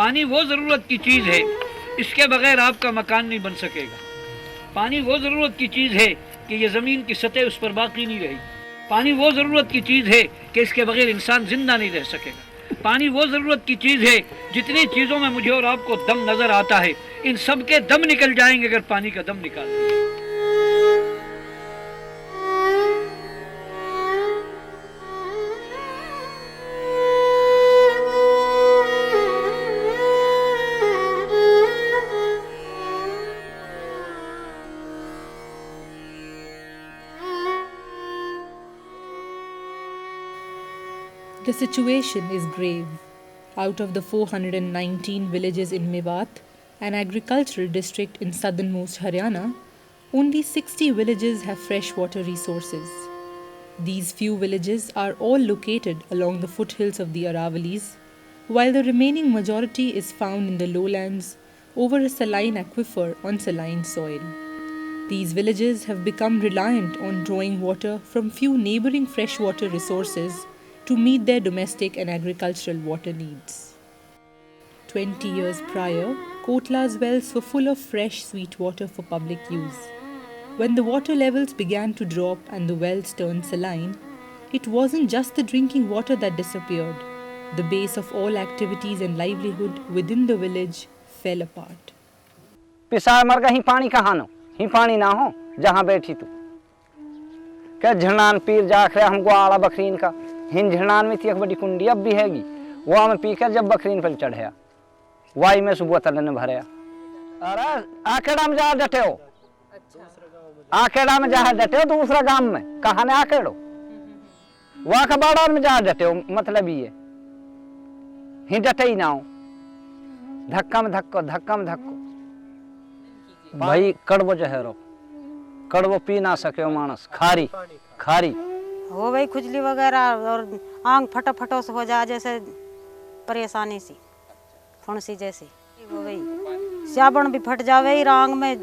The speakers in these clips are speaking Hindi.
पानी वो ज़रूरत की चीज़ है, इसके बगैर आपका मकान नहीं बन सकेगा। पानी वो ज़रूरत की चीज़ है कि ये ज़मीन की सतह उस पर बाकी नहीं रहेगी। पानी वो ज़रूरत की चीज़ है कि इसके बगैर इंसान जिंदा नहीं रह सकेगा। पानी वो ज़रूरत की चीज़ है, जितनी चीज़ों में मुझे और आपको दम नज़र आता है, इन सब के दम निकल जाएंगे अगर पानी का दम निकाल दिया। The situation is grave. Out of the 419 villages in Mewat, an agricultural district in southernmost Haryana, only 60 villages have freshwater resources. These few villages are all located along the foothills of the Aravalis, while the remaining majority is found in the lowlands over a saline aquifer on saline soil. These villages have become reliant on drawing water from few neighboring freshwater resources to meet their domestic and agricultural water needs. 20 years prior, Kotla's wells were full of fresh sweet water for public use. When the water levels began to drop and the wells turned saline, it wasn't just the drinking water that disappeared. The base of all activities and livelihood within the village fell apart. पिसा मर गई पानी कहाँ नो ही पानी ना हो जहाँ बैठी तू क्या झरनान पीर जाख रहा हमको आला बकरीन का हिन झरनान में थी एक बड़ी कुंडी अब भी हैगी वो में पीकर जब बकरीन पर चढ़या वाई में सुबह तले ने भरया अरे आखेड़ा में जा डटे हो आखेड़ा में जा डटे हो दूसरा गांव में कहाँ ने आखेड़ो वहाँ का बाड़ा में जा डटे हो मतलब ये ही डटे ही ना हो धक्का में धक्को भाई कड़वो जहरो कड़वो पी ना सके मानस खारी हो भाई खुजली वगैरह और आंग फटो से हो जा जैसे परेशानी सी फुंसी जैसी हो गई साबुन भी फट जावे आंग में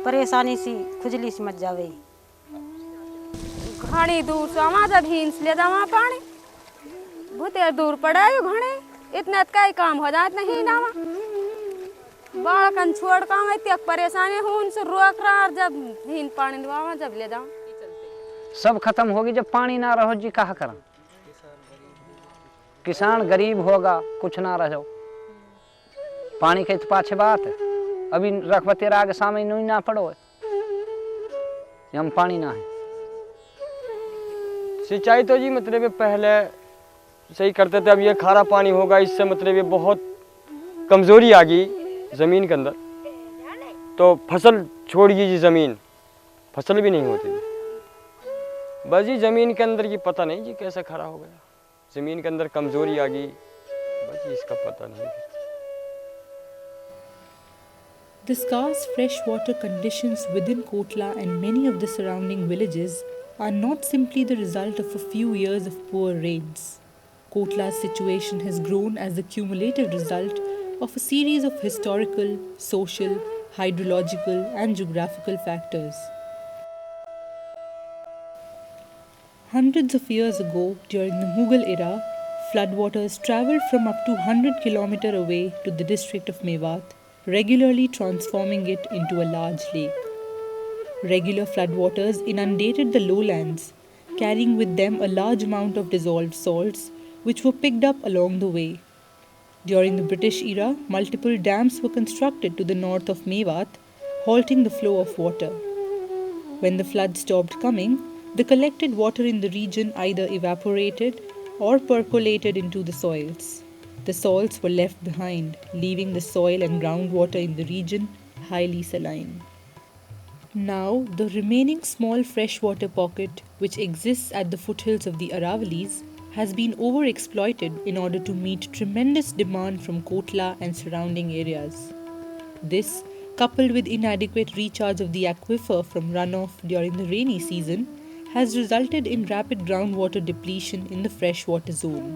परेशानी सी खुजली सी मच जावे घणी दूर से वहाँ जब हिंस ले जा वहाँ पानी बहुत दूर पड़ा है घणे इतना का काम हो जाए इतना ही ना बालकन छोड़ काम इतनी परेशानी हो उनसे रोक रहा जब हिंद पानी दुआ जब ले जाऊं सब खत्म होगी जब पानी ना रहो जी कहा करा किसान गरीब होगा कुछ ना रहो पानी के तो पाछे बात है अभी रखबते आगे सामने नहीं ना पड़ो है हम पानी ना है सिंचाई तो जी मतलब ये पहले सही करते थे अब ये खारा पानी होगा इससे मतलब ये बहुत कमजोरी आ गई जमीन के अंदर तो फसल छोड़िए जी जमीन फसल भी नहीं होती थी बस जी जमीन के अंदर ये पता नहीं जी कैसे खड़ा हो गया जमीन के अंदर कमजोरी आ गई बस जी इसका पता नहीं The scarce freshwater conditions within Kotla and many of the surrounding villages are not simply the result of a few years of poor rains. Kotla's situation has grown as the cumulative result of a series of historical, social, hydrological and geographical factors. Hundreds of years ago, during the Mughal era, floodwaters travelled from up to 100 km away to the district of Mewat, regularly transforming it into a large lake. Regular floodwaters inundated the lowlands, carrying with them a large amount of dissolved salts, which were picked up along the way. During the British era, multiple dams were constructed to the north of Mewat, halting the flow of water. When the flood stopped coming, the collected water in the region either evaporated or percolated into the soils. The salts were left behind, leaving the soil and groundwater in the region highly saline. Now, the remaining small freshwater pocket, which exists at the foothills of the Aravalis, has been overexploited in order to meet tremendous demand from Kotla and surrounding areas. This, coupled with inadequate recharge of the aquifer from runoff during the rainy season, has resulted in rapid groundwater depletion in the freshwater zone.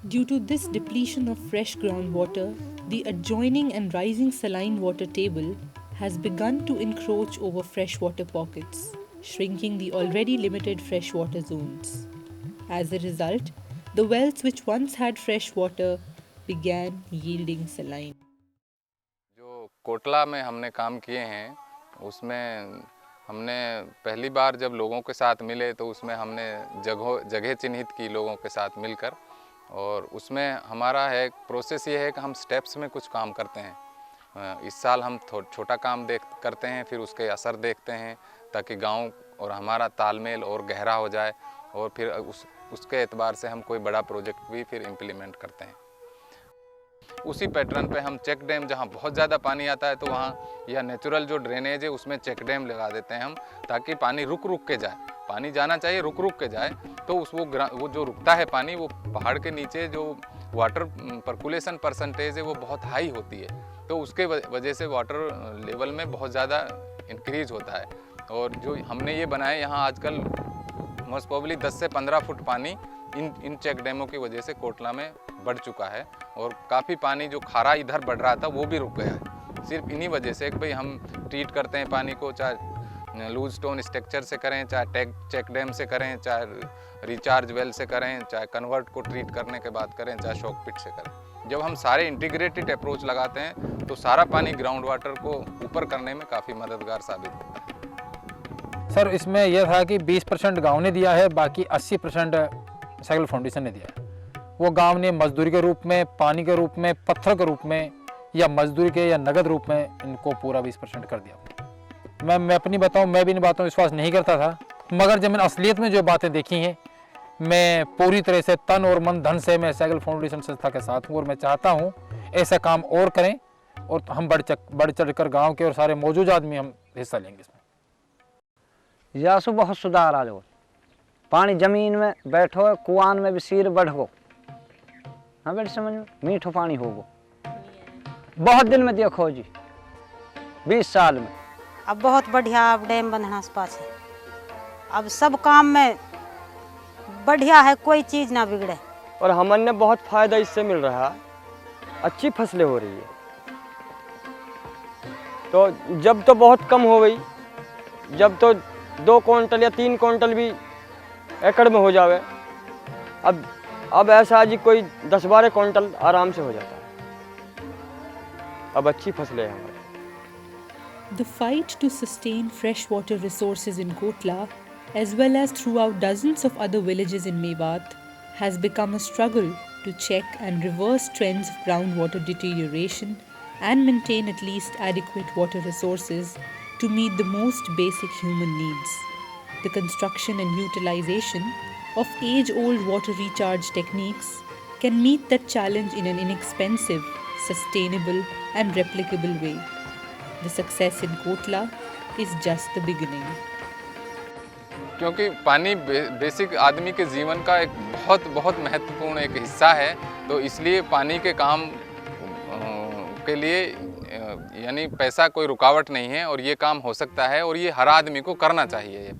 Due to this depletion of fresh groundwater, the adjoining and rising saline water table has begun to encroach over freshwater pockets, shrinking the already limited freshwater zones. As a result, the wells which once had fresh water began yielding saline. जो कोटला में हमने काम किए हैं उसमें हमने पहली बार जब लोगों के साथ मिले तो उसमें हमने जगह चिन्हित की लोगों के साथ मिलकर, और उसमें हमारा है प्रोसेस ये है कि हम स्टेप्स में कुछ काम करते हैं। इस साल हम छोटा काम करते हैं, फिर उसके असर देखते हैं ताकि गांव और हमारा तालमेल और गहरा हो जाए, और फिर उसके एतबार से हम कोई बड़ा प्रोजेक्ट भी फिर इम्प्लीमेंट करते हैं। उसी पैटर्न पे हम चेक डैम, जहाँ बहुत ज़्यादा पानी आता है तो वहाँ या नेचुरल जो ड्रेनेज है उसमें चेक डैम लगा देते हैं हम, ताकि पानी रुक रुक के जाए। पानी जाना चाहिए, रुक रुक के जाए, तो वो जो रुकता है पानी वो पहाड़ के नीचे जो वाटर परकुलेशन परसेंटेज है वो बहुत हाई होती है, तो उसके वजह से वाटर लेवल में बहुत ज़्यादा इंक्रीज होता है। और जो हमने ये बनाए यहाँ आजकल मोस्ट प्रोबेबली 10 से 15 फुट पानी इन चेक डैमों की वजह से कोटला में बढ़ चुका है, और काफ़ी पानी जो खारा इधर बढ़ रहा था वो भी रुक गया है सिर्फ इन्हीं वजह से कि भाई हम ट्रीट करते हैं पानी को, चाहे लूज स्टोन स्ट्रक्चर से करें, चाहे चेक डैम से करें, चाहे रिचार्ज वेल से करें, चाहे कन्वर्ट को ट्रीट करने के बाद करें, चाहे शॉक पिट से करें। जब हम सारे इंटीग्रेटेड अप्रोच लगाते हैं तो सारा पानी ग्राउंड वाटर को ऊपर करने में काफ़ी मददगार साबित होता है। सर इसमें यह था कि 20% गाँव ने दिया है, बाकी 80% सैगल फाउंडेशन ने दिया है। वो गांव ने मजदूरी के रूप में, पानी के रूप में, पत्थर के रूप में, या मजदूरी के या नगद रूप में इनको पूरा 20% कर दिया। मैं अपनी बताऊं, मैं भी इन बातों में विश्वास नहीं करता था, मगर जब मैंने असलियत में जो बातें देखी हैं, मैं पूरी तरह से तन और मन धन से मैं सैगल फाउंडेशन संस्था के साथ हूँ, और मैं चाहता हूँ ऐसा काम और करें, और हम बढ़ चढ़ कर गाँव के और सारे मौजूद आदमी हम हिस्सा लेंगे इसमें। यासु बहुत सुधार आ जाओ, पानी जमीन में बैठो, कुआन में भी सिर बढ़ो, हाँ बेटे समझ में मीठो पानी होगो। बहुत दिन में देखो जी, 20 साल में। अब बहुत बढ़िया, अब डैम बंधना से पास है, अब सब काम में बढ़िया है, कोई चीज़ ना बिगड़े, और हमने बहुत फ़ायदा इससे मिल रहा है, अच्छी फसलें हो रही है। तो जब तो बहुत कम हो गई, जब तो 2 क्विंटल या 3 क्विंटल भी एकड़ में हो जावे, अब ऐसा जी कोई 10-12 क्विंटल आराम से हो जाता है। अब अच्छी फसलें हैं हमारी। The fight to sustain freshwater resources in Kotla, as well as throughout dozens of other villages in Mewat, has become a struggle to check and reverse trends of groundwater deterioration and maintain at least adequate water resources to meet the most basic human needs. The construction and utilization of age-old water recharge techniques can meet that challenge in an inexpensive, sustainable and replicable way. The success in Kotla is just the beginning. क्योंकि पानी बेसिक आदमी के जीवन का एक बहुत महत्वपूर्ण एक हिस्सा है, तो इसलिए पानी के काम के लिए यानी पैसा कोई रुकावट नहीं है, और ये काम हो सकता है, और ये हर आदमी को करना चाहिए।